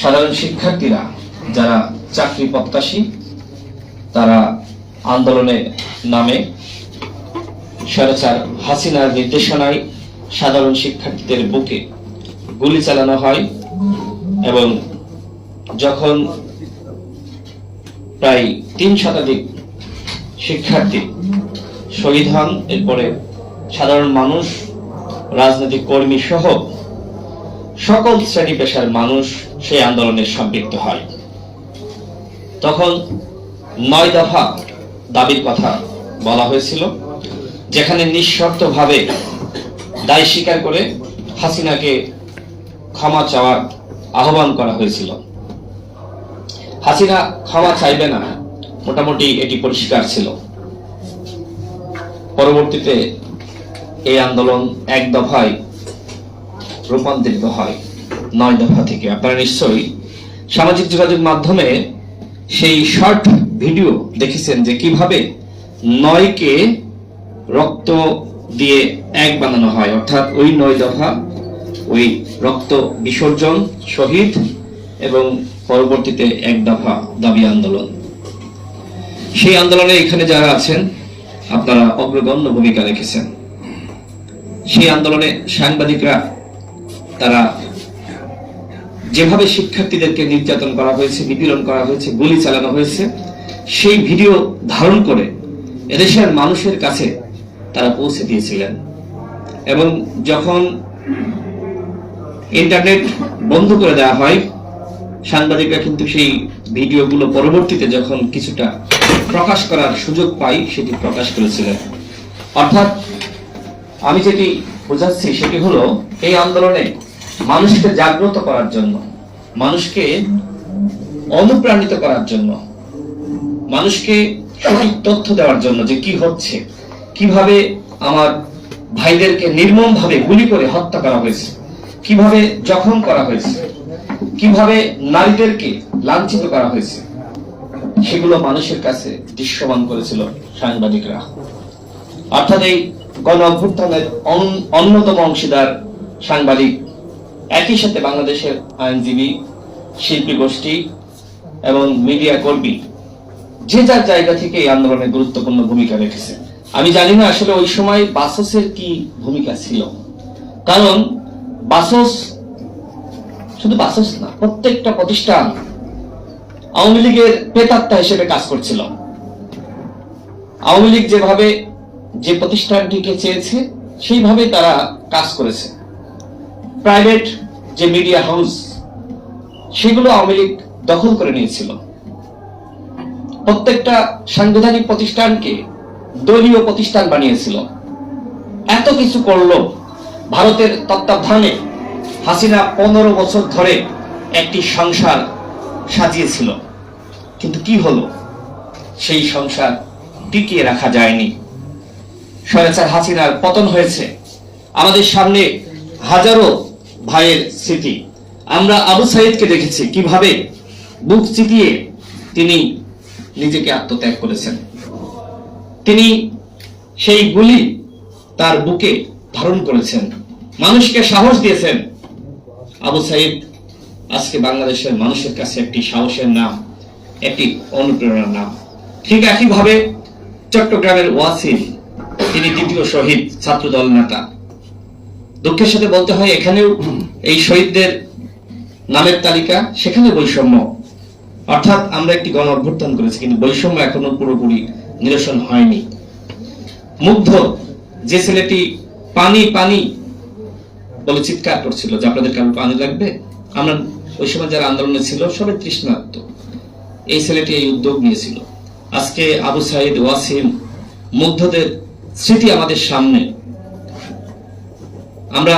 সাধারণ শিক্ষার্থীরা যারা চাকরি প্রত্যাশী তারা আন্দোলনে নামে স্বৈরাচার হাসিনার নির্দেশনায় সাধারণ শিক্ষার্থীদের বুকে গুলি চালানো হয় এবং যখন প্রায় ৩ শতাধিক শিক্ষার্থী শহীদ হন, এরপরে সাধারণ মানুষ, রাজনৈতিক কর্মী সহ সকল শ্রেণী পেশার মানুষ সেই আন্দোলনে সম্পৃক্ত হয়। তখন ৯ দফা দাবির কথা বলা হয়েছিল, যেখানে নিঃশর্তভাবে দায় স্বীকার করে হাসিনাকে ক্ষমা চাওয়ার আহ্বান করা হয়েছিল। হাসিনা ক্ষমা চাইবে না, মোটামুটি এটি পরিষ্কার ছিল। পরবর্তীতে এই আন্দোলন ১ দফায় রূপান্তরিত হয় ৯ দফা থেকে। আপনারা নিশ্চয়ই সামাজিক যোগাযোগ মাধ্যমে সেই শর্ট ভিডিও দেখেছেন যে কিভাবে ৯কে রক্ত দিয়ে ১ বানানো হয়, অর্থাৎ ওই ৯ দফা, ওই রক্ত বিসর্জন, শহীদ এবং পরবর্তীতে ১ দফা দাবি আন্দোলন। সেই আন্দোলনে এখানে যারা আছেন আপনারা অগ্রগণ্য ভূমিকা রেখেছেন। সেই আন্দোলনে সাংবাদিকরা তারা যেভাবে শিক্ষার্থীদেরকে নির্যাতন করা হয়েছে, নিপীড়ন করা হয়েছে, গুলি চালানো হয়েছে, সেই ভিডিও ধারণ করে এদেশের মানুষের কাছে তারা পৌঁছে দিয়েছিলেন। এবং যখন ইন্টারনেট বন্ধ করে দেওয়া হয়, সাংবাদিকরা কিন্তু সেই ভিডিওগুলো পরবর্তীতে যখন কিছুটা প্রকাশ করার সুযোগ পাই সেটি প্রকাশ করেছিলেন। অর্থাৎ আমি যেটি বোঝাচ্ছি সেটি হলো, এই আন্দোলনে মানুষকে জাগ্রত করার জন্য, মানুষকে অনুপ্রাণিত করার জন্য, মানুষকে সঠিক তথ্য দেওয়ার জন্য যে কি হচ্ছে, কিভাবে আমার ভাইদেরকে নির্মমভাবে গুলি করে হত্যা করা হয়েছে, কিভাবে জখম করা হয়েছে, কিভাবে নারীদেরকে লাঞ্ছিত করা হয়েছে, সেগুলো মানুষের কাছে দৃশ্যমান করেছিল সাংবাদিকরা। অর্থাৎ এই গণ অভ্যুত্থানের অন্যতম অংশীদার সাংবাদিক, একই সাথে বাংলাদেশের আইনজীবী, শিল্পী গোষ্ঠী এবং মিডিয়া কর্মী যে যার জায়গা থেকে এই আন্দোলনে গুরুত্বপূর্ণ ভূমিকা রেখেছে। আমি জানি না আসলে ওই সময় বাসসের কি ভূমিকা ছিল, কারণ বাসস শুধু বাসস না, প্রত্যেকটা প্রতিষ্ঠান আওয়ামী লীগের প্রেতাত্মা হিসেবে কাজ করছিল। আওয়ামী লীগ যেভাবে যে প্রতিষ্ঠানটিকে চেয়েছে সেইভাবে তারা কাজ করেছে। প্রাইভেট যে মিডিয়া হাউস সেগুলো আওয়ামী লীগ দখল করে নিয়েছিল। প্রত্যেকটা সাংবিধানিক প্রতিষ্ঠানকে দলীয় প্রতিষ্ঠান বানিয়েছিল। এত কিছু করলো। ভারতের তত্ত্বাবধানে হাসিনা 15 বছর ধরে একটি সংসার সাজিয়েছিল, কিন্তু কি হলো? সেই সংসার টিকিয়ে রাখা যায়নি। স্বৈরাচার হাসিনার পতন হয়েছে। আমাদের সামনে হাজারো ভাইয়ের স্মৃতি। আমরা আবু সাইদকে দেখেছি কিভাবে বুক চিতিয়ে তিনি নিজেকে আত্মত্যাগ করেছেন। তিনি সেই গুলি তার বুকে ধারণ করেছেন, মানুষকে সাহস দিয়েছেন। আবু সাইদ আজকে বাংলাদেশের মানুষের কাছে একটি সাহসের নাম, একটি অনুপ্রেরণার নাম। ঠিক একইভাবে চট্টগ্রামের ওয়াসিম, তিনি দ্বিতীয় শহীদ ছাত্রদল নেতা। দুঃখের সাথে বলতে হয়, এখানেও এই শহীদদের নামের তালিকা, সেখানে বৈষম্য। অর্থাৎ আমরা একটি গণ অভ্যুত্থান করেছি, কিন্তু বৈষম্য এখনো পুরোপুরি নিরসন হয়নি। মুগ্ধ, যে ছেলেটি পানি পানি বলে চিৎকার করছিল যে আপনাদের কারো পানি লাগবে, আমরা ওই সময় যারা আন্দোলনে ছিল সবাই তৃষ্ণার্ত, এই ছেলেটি এই উদ্যোগ নিয়েছিল। আজকে আবু সাইদ, ওয়াসিম, মুগ্ধদের স্মৃতি আমাদের সামনে। আমরা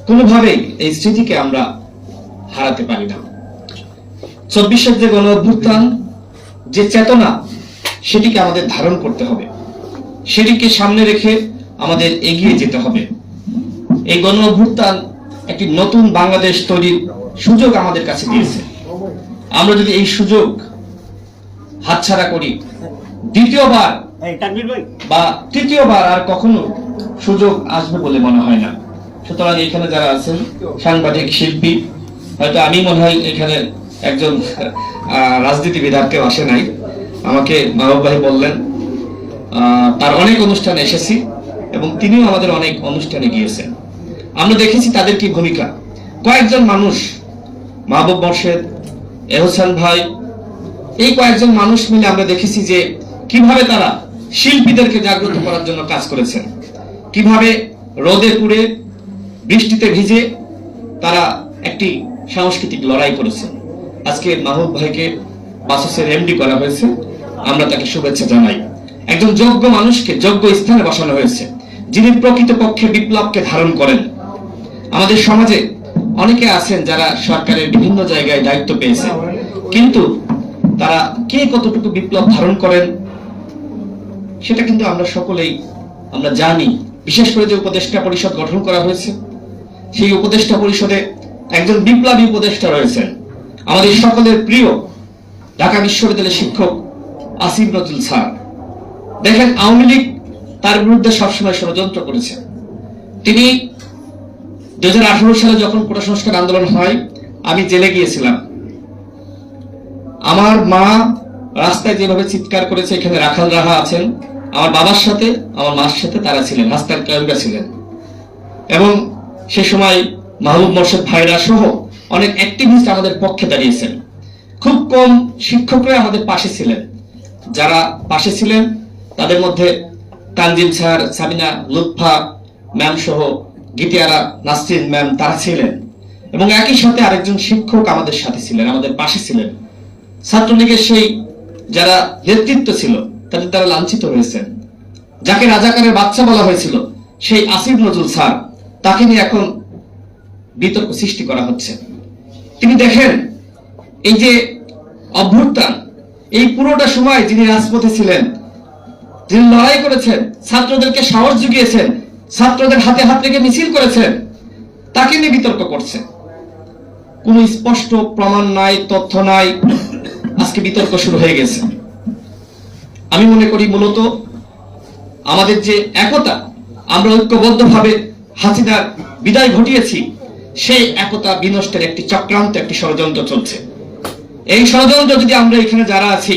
কোনোভাবেই এই স্মৃতিকে আমরা হারাতে পারি না। 24-এর যে গণ অভ্যুত্থান, যে চেতনা, সেটিকে আমাদের ধারণ করতে হবে, সেটিকে সামনে রেখে আমাদের এগিয়ে যেতে হবে। এই গণ অভ্যুত্থান একটি নতুন বাংলাদেশ তৈরির সুযোগ আমাদের কাছে দিয়েছে। আমরা যদি এই সুযোগ হাতছাড়া করি, দ্বিতীয়বার বা তৃতীয়বার আর কখনো সুযোগ আসবে বলে মনে হয় না। সুতরাং এখানে যারা আছেন সাংবাদিক, শিল্পী, হয়তো আমি মনে হয় এখানে একজন রাজনীতিবিদ, আর কেউ আসে নাই। আমাকে মাহবুব ভাই বললেন তার অনেক অনুষ্ঠানে এসেছি এবং তিনিও আমাদের অনেক অনুষ্ঠানে গিয়েছেন। আমরা দেখেছি তাদের কি ভূমিকা। কয়েকজন মানুষ, মাহবুব মোর্শেদ, এহসান ভাই, এই কয়েকজন মানুষ মিলে আমরা দেখেছি যে কিভাবে তারা শিল্পীদেরকে জাগ্রত করার জন্য কাজ করেছেন, কিভাবে রোদে পুড়ে বৃষ্টিতে ভিজে তারা একটি সাংস্কৃতিক লড়াই করেছেন। আজকে মাহবুব ভাইকে বাসসের এমডি করা হয়েছে, আমরা তাকে শুভেচ্ছা জানাই। একজন যোগ্য মানুষকে যোগ্য স্থানে বসানো হয়েছে, যিনি প্রকৃতপক্ষে বিপ্লবকে ধারণ করেন। আমাদের সমাজে অনেকে আছেন যারা সরকারের বিভিন্ন জায়গায় দায়িত্ব পেয়েছে, কিন্তু তারা কে কতটুকু বিপ্লব ধারণ করেন সেটা কিন্তু আমরা সকলেই আমরা জানি। বিশেষ করে যে উপদেষ্টা পরিষদ গঠন করা হয়েছে, সেই উপদেষ্টা পরিষদে একজন বিপ্লবী উপদেষ্টা রয়েছেন, আমাদের সকলের প্রিয় ঢাকা বিশ্ববিদ্যালয়ের শিক্ষক আসিফ নজরুল স্যার। দেখেন, আওয়ামী লীগ তার বিরুদ্ধে সবসময় ষড়যন্ত্র করেছে। তিনি 2018 সালে যখন কোটা সংস্কার আন্দোলন হয়, আমি জেলে গিয়েছিলাম। আমার মা রাস্তায় যেভাবে চিৎকার করেছে, এখানে রাখাল রাহা আছেন, আমার বাবার সাথে আমার মার সাথে তারা ছিলেন, রাস্তার কায়ুরা ছিলেন। এবং সে সময় মাহবুব মোর্শেদ ভাইরা সহ অনেক অ্যাক্টিভিস্ট আমাদের পক্ষে দাঁড়িয়েছেন। খুব কম শিক্ষকরা আমাদের পাশে ছিলেন। যারা পাশে ছিলেন তাদের মধ্যে তানজিম স্যার, সাবিনা, লুৎফা ম্যাম সহ গীতিয়ারা নাসরিন ম্যাম তারা ছিলেন। এবং একই সাথে আরেকজন শিক্ষক আমাদের সাথে ছিলেন, আমাদের পাশে ছিলেন। ছাত্রলীগের সেই যারা নেতৃত্ব ছিল তাদের তারা লাঞ্ছিত হয়েছেন। যাকে রাজাকারের বাচ্চা বলা হয়েছিল, সেই আসিফ নজরুল স্যার, তাকে নিয়ে এখন বিতর্ক সৃষ্টি করা হচ্ছে। তিনি দেখেন, এই যে অভ্যুত্থান, এই পুরোটা সময় যিনি রাজপথে ছিলেন, যিনি লড়াই করেছেন, ছাত্রদেরকে সাহস জুগিয়েছেন, ছাত্রদের হাতে হাত রেখে মিছিল করেছেন, তাকে নিয়ে বিতর্ক করছে। কোনো স্পষ্ট প্রমাণ নাই, তথ্য নাই, আজকে বিতর্ক শুরু হয়ে গেছে। আমি মনে করি মূলত আমাদের যে একতা, আমরা ঐক্যবদ্ধভাবে হাসিনার বিদায় ঘটিয়েছি, সেই একতা বিনষ্টের একটি চক্রান্ত, একটি ষড়যন্ত্র চলছে। এই ষড়যন্ত্র যদি আমরা এখানে যারা আছি,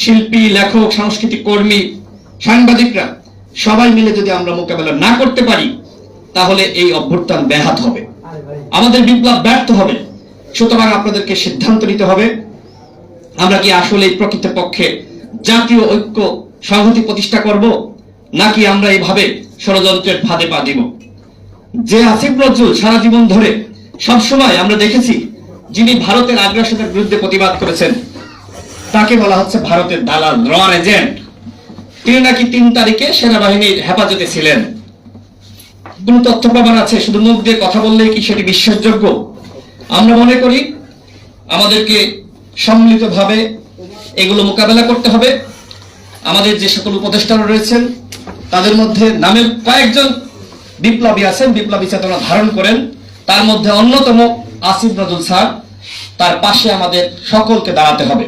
শিল্পী, লেখক, সাংস্কৃতিক কর্মী, সাংবাদিকরা সবাই মিলে যদি আমরা মোকাবেলা না করতে পারি, তাহলে এই অভ্যুত্থান ব্যাহত হবে, আমাদের বিপ্লব ব্যর্থ হবে। সুতরাং আপনাদেরকে সিদ্ধান্ত নিতে হবে, আমরা কি আসলে প্রকৃতপক্ষে জাতীয় ঐক্য সংহতি প্রতিষ্ঠা করব, নাকি আমরা এইভাবে ষড়যন্ত্রের ফাঁদে পা দিব। যে আসিফ নজরুল সারা জীবন ধরে সবসময় আমরা দেখেছি, যিনি ভারতের আগ্রাসনের বিরুদ্ধে প্রতিবাদ করেছেন, তাকে বলা হচ্ছে ভারতের দালাল, র এজেন্ট। তিনি নাকি 3 তারিখে সেনাবাহিনীর হেফাজতে ছিলেন। কোন তথ্য প্রমাণ আছে? শুধু মুখ দিয়ে কথা বললেই কি সেটি বিশ্বাসযোগ্য? আমরা মনে করি আমাদেরকে সম্মিলিতভাবে এগুলো মোকাবেলা করতে হবে। আমাদের যে সকল উপদেষ্টারা রয়েছেন, তাদের মধ্যে নামে কয়েকজন বিপ্লবী আছেন, বিপ্লবী চেতনা ধারণ করেন। তার মধ্যে অন্যতম আসিফ নজরুল স্যার। তার পাশে আমাদের সকলকে দাঁড়াতে হবে।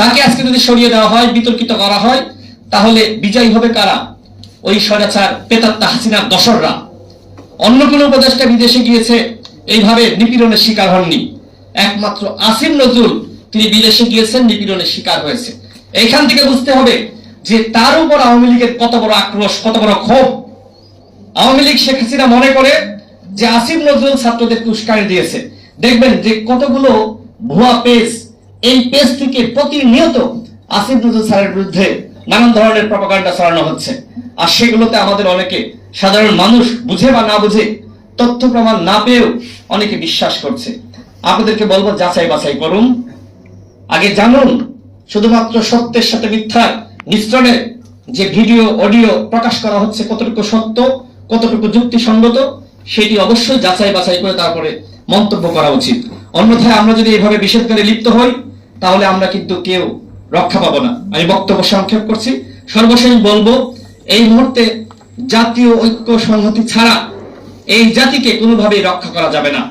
তাকে আজকে যদি সরিয়ে দেওয়া হয়, বিতর্কিত করা হয়, তাহলে বিজয়ী হবে কারা? ওই স্বৈরাচার পেতাত্তা হাসিনার দশররা। অন্য কোনো উপদেষ্টা বিদেশে গিয়েছে, এইভাবে নিপীড়নের শিকার হননি। একমাত্র আসিফ নজরুল, তিনি বিদেশে গিয়েছেন, নিপীড়নের শিকার হয়েছে। এইখান থেকে বুঝতে হবে যে তার উপর আওয়ামী লীগের কত বড় আক্রোশ, কত বড় ক্ষোভ। আওয়ামী লীগ, শেখ হাসিনা মনে করে যে আসিফ নজরুল ছাত্রদেরকে উস্কানি দিয়েছে। দেখবেন যে কতগুলো ভুয়া পেজ, এই পেজ থেকে প্রতিনিয়ত আসিফ নজরুল স্যারের বিরুদ্ধে নানান ধরনের প্রপাগান্ডা ছড়ানো হচ্ছে। আর সেগুলোতে আমাদের অনেকে, সাধারণ মানুষ বুঝে বা না বুঝে, তথ্য প্রমাণ না পেয়েও অনেকে বিশ্বাস করছে। আপনাদেরকে বলবো, যাচাই বাছাই করুন, আগে জানুন। শুধুমাত্র সত্যের সাথে মিথ্যার মিশ্রণে যে ভিডিও, অডিও প্রকাশ করা হচ্ছে, কতটুকু সত্য, কতটুকু যুক্তিসঙ্গত, সেটি অবশ্যই যাচাই বাছাই করে তারপরে মন্তব্য করা উচিত। অন্যথায় আমরা যদি এভাবে বিষেধকারে লিপ্ত হই, তাহলে আমরা কিন্তু কেউ রক্ষা পাবো না। আমি বক্তব্য সংক্ষেপ করছি। সর্বশেষ বলবো, এই মুহূর্তে জাতীয় ঐক্য সংহতি ছাড়া এই জাতিকে কোনোভাবেই রক্ষা করা যাবে না।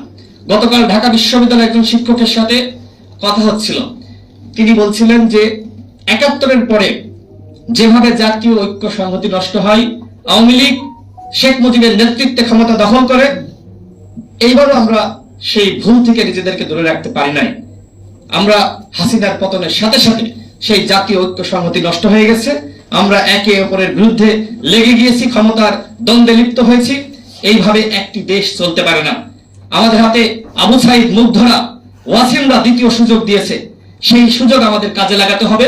গতকাল ঢাকা বিশ্ববিদ্যালয়ের একজন শিক্ষকের সাথে কথা হচ্ছিল। তিনি বলছিলেন যে ৭১-এর পরে যেভাবে জাতীয় ঐক্য সংহতি নষ্ট হয়, আওয়ামী লীগ শেখ মুজিবের নেতৃত্বে ক্ষমতা দখল করে, এইবারও আমরা সেই ভুল থেকে নিজেদেরকে দূরে রাখতে পারি নাই। আমরা হাসিনার পতনের সাথে সাথে সেই জাতীয় ঐক্য সংহতি নষ্ট হয়ে গেছে। আমরা একে অপরের বিরুদ্ধে লেগে গিয়েছি, ক্ষমতার দ্বন্দ্বে লিপ্ত হয়েছি। এইভাবে একটি দেশ চলতে পারে না। আমাদের হাতে আবু সাইদ, মুগ্ধরা, ওয়াসিমরা দ্বিতীয় সুযোগ দিয়েছে। সেই সুযোগ আমাদের কাজে লাগাতে হবে।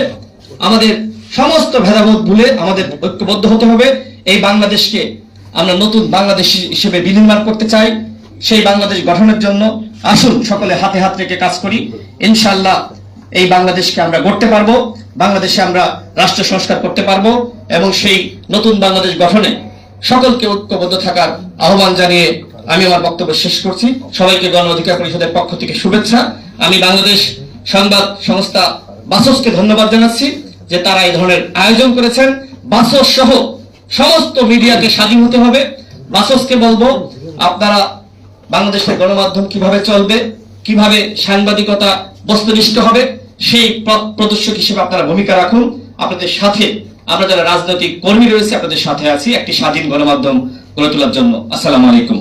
আমাদের সমস্ত ভেদাভেদ ভুলে আমাদের ঐক্যবদ্ধ হতে হবে। এই বাংলাদেশকে আমরা নতুন বাংলাদেশ হিসেবে বিনির্মাণ করতে চাই। সেই বাংলাদেশ গঠনের জন্য আসুন সকলে হাতে হাত রেখে কাজ করি। ইনশাআল্লাহ এই বাংলাদেশকে আমরা গড়তে পারবো, বাংলাদেশে আমরা রাষ্ট্র সংস্কার করতে পারবো এবং সেই নতুন বাংলাদেশ গঠনে সকলকে ঐক্যবদ্ধ থাকার আহ্বান জানিয়ে আমি আমার বক্তব্য শেষ করছি। সবাইকে গণ অধিকার পরিষদের পক্ষ থেকে শুভেচ্ছা। আমি বাংলাদেশ সংবাদ সংস্থা বাসসকে ধন্যবাদ জানাচ্ছি যে তারা এই ধরনের আয়োজন করেছেন। বাসস সহ সমস্ত মিডিয়াকে স্বাধীন হতে হবে। বাসসকে বলবো, আপনারা বাংলাদেশের গণমাধ্যম কিভাবে চলবে, কিভাবে সাংবাদিকতা বস্তুনিষ্ঠ হবে, সেই পথ প্রদর্শক হিসেবে আপনারা ভূমিকা রাখুন। আপনাদের সাথে আমরা যারা রাজনৈতিক কর্মী রয়েছে আপনাদের সাথে আছি একটি স্বাধীন গণমাধ্যম গড়ে তোলার জন্য। আসসালামু আলাইকুম।